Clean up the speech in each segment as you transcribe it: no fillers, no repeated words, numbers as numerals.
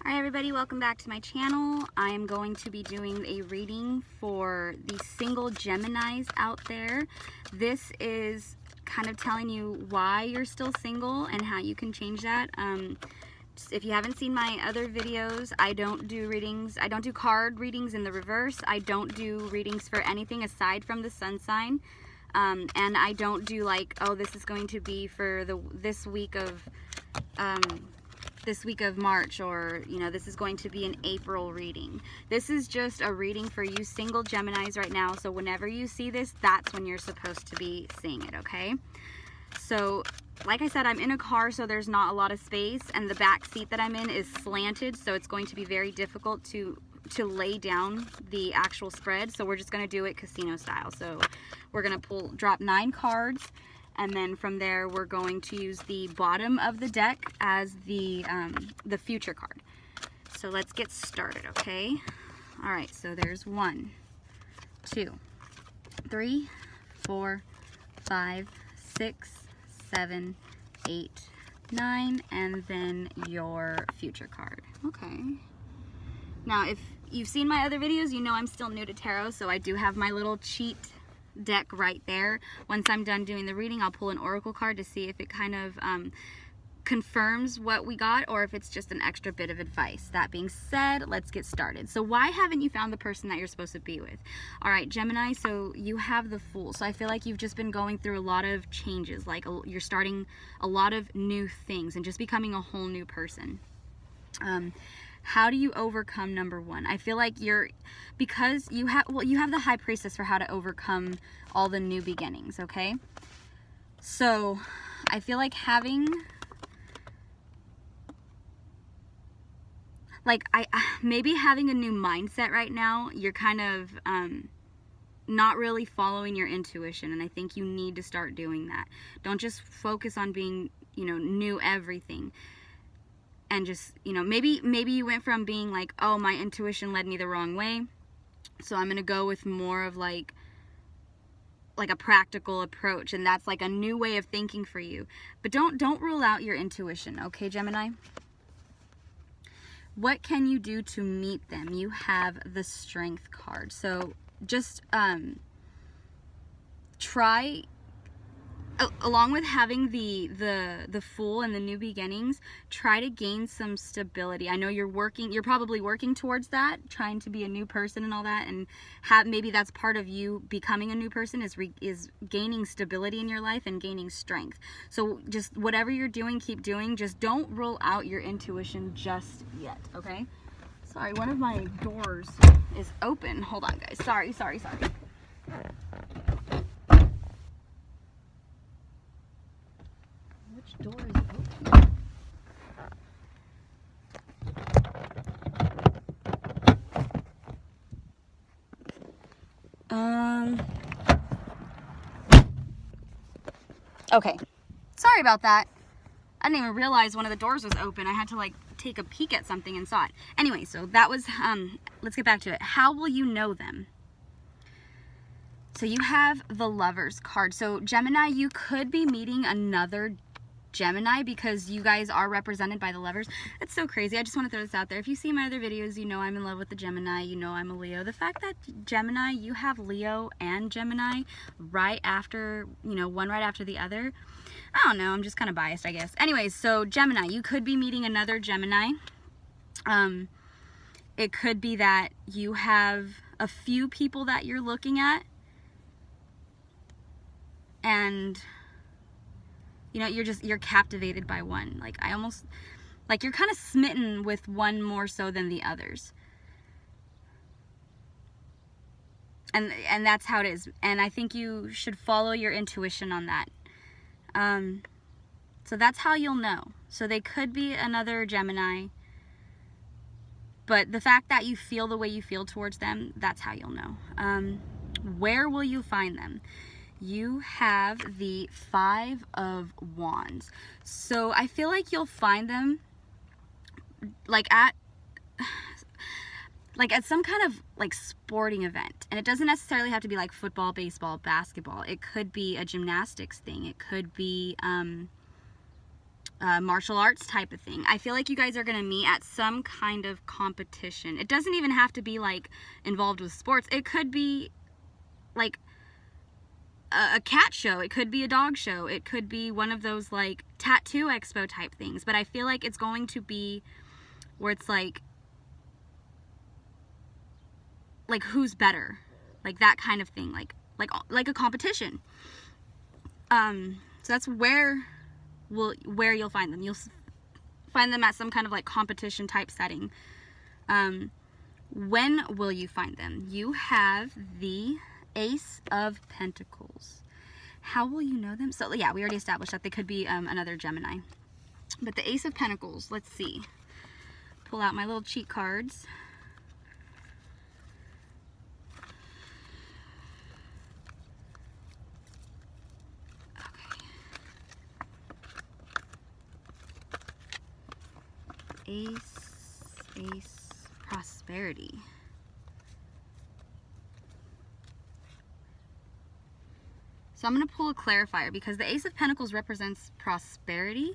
Alright everybody, welcome back to my channel. I am going to be doing a reading for the single Geminis out there. This is kind of telling you why you're still single and how you can change that. If you haven't seen my other videos, I don't do readings. I don't do card readings in the reverse. I don't do readings for anything aside from the sun sign. And I don't do like, oh, this is going to be for this week of March, or this is going to be an April reading. This is just a reading for you single Geminis right now. So whenever you see this, that's when you're supposed to be seeing it, okay? So like I said, I'm in a car, so there's not a lot of space, and the back seat that I'm in is slanted, so it's going to be very difficult to lay down the actual spread. So we're just going to do it casino style. So we're going to drop 9 cards, and then from there we're going to use the bottom of the deck as the future card. So let's get started, okay? All right, so there's 1, 2, 3, 4, 5, 6, 7, 8, 9, and then your future card. Okay. Now, if you've seen my other videos, you know I'm still new to tarot, so I do have my little cheat deck right there. Once I'm done doing the reading, I'll pull an oracle card to see if it kind of confirms what we got, or if it's just an extra bit of advice. That being said, let's get started. So why haven't you found the person that you're supposed to be with? All right, Gemini, so you have the Fool. So I feel like you've just been going through a lot of changes, like you're starting a lot of new things and just becoming a whole new person. How do you overcome number 1? I feel like because you have the High Priestess for how to overcome all the new beginnings, okay? So I feel like maybe having a new mindset right now. You're kind of not really following your intuition, and I think you need to start doing that. Don't just focus on being, new everything. And just, maybe you went from being like, oh, my intuition led me the wrong way, so I'm gonna go with more of like a practical approach, and that's like a new way of thinking for you. But don't rule out your intuition, okay, Gemini? What can you do to meet them? You have the Strength card. So just try, along with having the Fool and the new beginnings, try to gain some stability. I know you're probably working towards that, trying to be a new person and all that, and maybe that's part of you becoming a new person is gaining stability in your life and gaining strength. So just whatever you're doing, keep doing. Just don't rule out your intuition just yet, okay? Sorry, one of my doors is open. Hold on, guys. Sorry. Which door is open? Okay. Sorry about that. I didn't even realize one of the doors was open. I had to take a peek at something and saw it. Anyway, so that was, let's get back to it. How will you know them? So you have the Lovers card. So Gemini, you could be meeting another Gemini because you guys are represented by the Lovers. It's so crazy. I just want to throw this out there. If you see my other videos, you know I'm in love with the Gemini. You know I'm a Leo. The fact that Gemini, you have Leo and Gemini right after, one right after the other. I don't know. I'm just kind of biased, I guess. Anyways, so Gemini, you could be meeting another Gemini. It could be that you have a few people that you're looking at, and you're captivated by one. You're kind of smitten with one more so than the others. And that's how it is. And I think you should follow your intuition on that. So that's how you'll know. So they could be another Gemini, but the fact that you feel the way you feel towards them, that's how you'll know. Where will you find them? You have the 5 of Wands. So I feel like you'll find them at some kind of sporting event. And it doesn't necessarily have to be like football, baseball, basketball. It could be a gymnastics thing. It could be martial arts type of thing. I feel like you guys are going to meet at some kind of competition. It doesn't even have to be like involved with sports. It could be like a cat show. It could be a dog show. It could be one of those like tattoo expo type things. But I feel like it's going to be where it's like who's better, like that kind of thing, like a competition. So that's where you'll find them. You'll find them at some kind of like competition type setting. When will you find them? You have the Ace of Pentacles. How will you know them? So yeah, we already established that they could be another Gemini. But the Ace of Pentacles, let's see. Pull out my little cheat cards. Ace, prosperity. So I'm going to pull a clarifier because the Ace of Pentacles represents prosperity.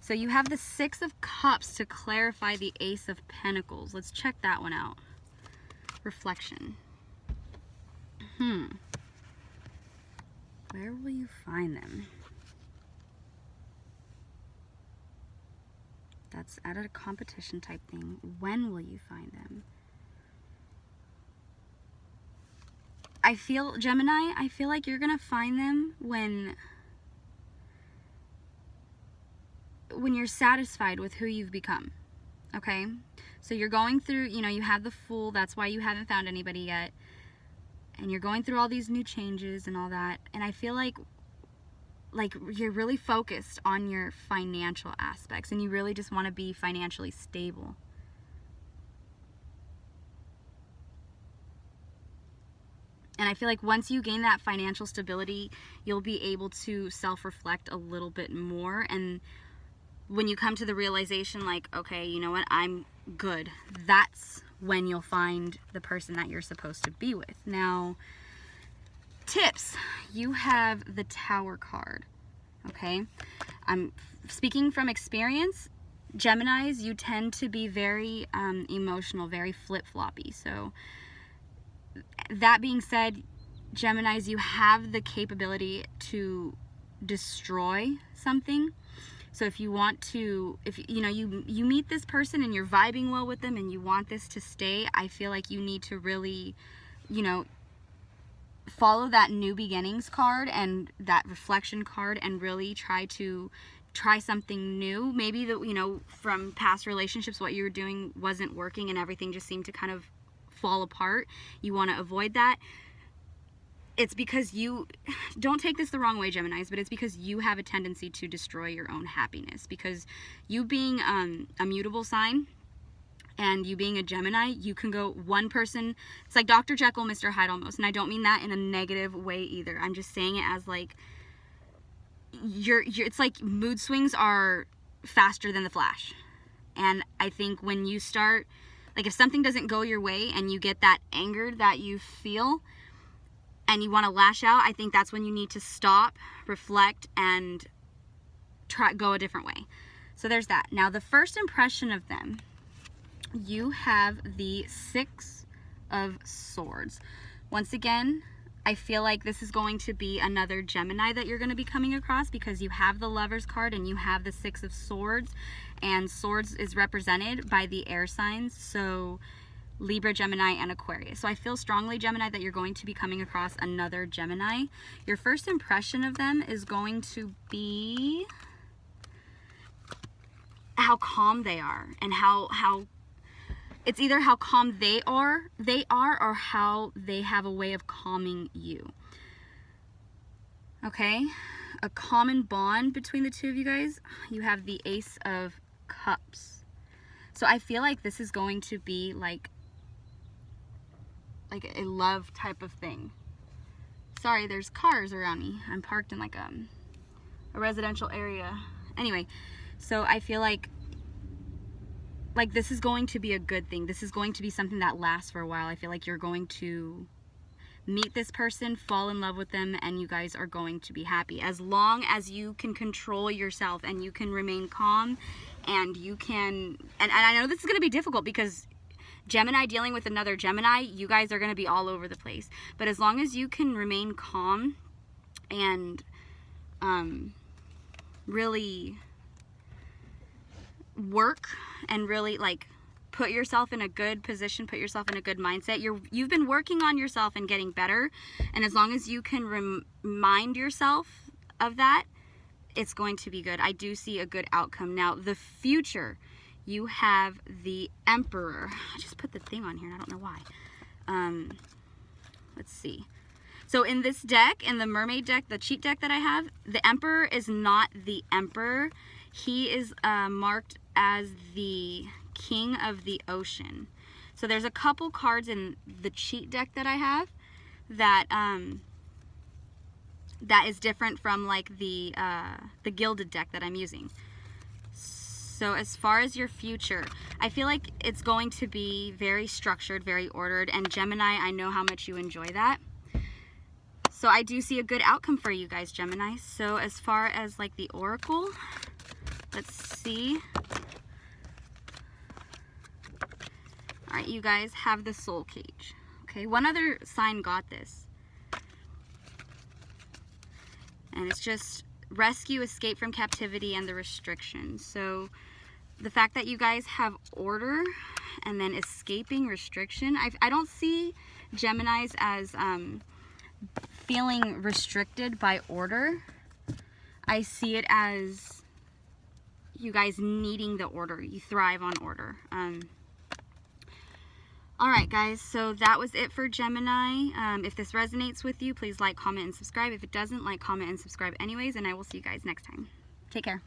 So you have the Six of Cups to clarify the Ace of Pentacles. Let's check that one out. Reflection. Where will you find them? That's at a competition type thing. When will you find them? I feel, Gemini, I feel like you're going to find them when you're satisfied with who you've become. Okay? So you're going through, you know, you have the Fool. That's why you haven't found anybody yet. And you're going through all these new changes and all that. And I feel like you're really focused on your financial aspects and you really just want to be financially stable. And I feel like once you gain that financial stability, you'll be able to self-reflect a little bit more. And when you come to the realization like, okay, you know what, I'm good, that's when you'll find the person that you're supposed to be with. Now, tips. You have the Tower card. Okay, I'm speaking from experience. Geminis, you tend to be very emotional, very flip-floppy. So that being said, Geminis, you have the capability to destroy something. So if you want to, if you know, you meet this person and you're vibing well with them and you want this to stay, I feel like you need to really, you know, follow that new beginnings card and that reflection card and really try something new. Maybe that, you know, from past relationships, what you were doing wasn't working and everything just seemed to kind of fall apart. You want to avoid that. It's because you, don't take this the wrong way, Geminis, but it's because you have a tendency to destroy your own happiness. Because you being a mutable sign and you being a Gemini, you can go one person. It's like Dr. Jekyll, Mr. Hyde almost. And I don't mean that in a negative way either. I'm just saying it as like, it's like mood swings are faster than the Flash. And I think when you start, like if something doesn't go your way and you get that anger that you feel and you want to lash out, I think that's when you need to stop, reflect, and go a different way. So there's that. Now the first impression of them, you have the Six of Swords. Once again, I feel like this is going to be another Gemini that you're going to be coming across because you have the Lover's card and you have the Six of Swords, and Swords is represented by the air signs, so Libra, Gemini, and Aquarius. So I feel strongly, Gemini, that you're going to be coming across another Gemini. Your first impression of them is going to be how calm they are, and how it's either how calm they are or how they have a way of calming you. Okay? A common bond between the two of you guys. You have the Ace of Cups. So I feel like this is going to be like a love type of thing. Sorry, there's cars around me. I'm parked in like a residential area. Anyway, so I feel like this is going to be a good thing. This is going to be something that lasts for a while. I feel like you're going to meet this person, fall in love with them, and you guys are going to be happy. As long as you can control yourself and you can remain calm, and you can, and I know this is going to be difficult because Gemini dealing with another Gemini, you guys are going to be all over the place. But as long as you can remain calm and really work and really like put yourself in a good position, put yourself in a good mindset. You've been working on yourself and getting better, and as long as you can remind yourself of that, it's going to be good. I do see a good outcome. Now, the future, you have the Emperor. I just put the thing on here and I don't know why. Let's see. So in this deck, in the mermaid deck, the cheat deck that I have, the Emperor is not the Emperor. He is marked as the King of the Ocean. So there's a couple cards in the cheat deck that I have that that is different from like the gilded deck that I'm using. So as far as your future, I feel like it's going to be very structured, very ordered, and Gemini, I know how much you enjoy that. So I do see a good outcome for you guys, Gemini. So as far as like the oracle, let's see. All right, you guys have the soul cage. Okay, one other sign got this. And it's just rescue, escape from captivity, and the restrictions. So the fact that you guys have order and then escaping restriction, I don't see Geminis as feeling restricted by order. I see it as you guys needing the order. You thrive on order. Alright guys, so that was it for Gemini. If this resonates with you, please like, comment, and subscribe. If it doesn't, like, comment, and subscribe anyways, and I will see you guys next time. Take care.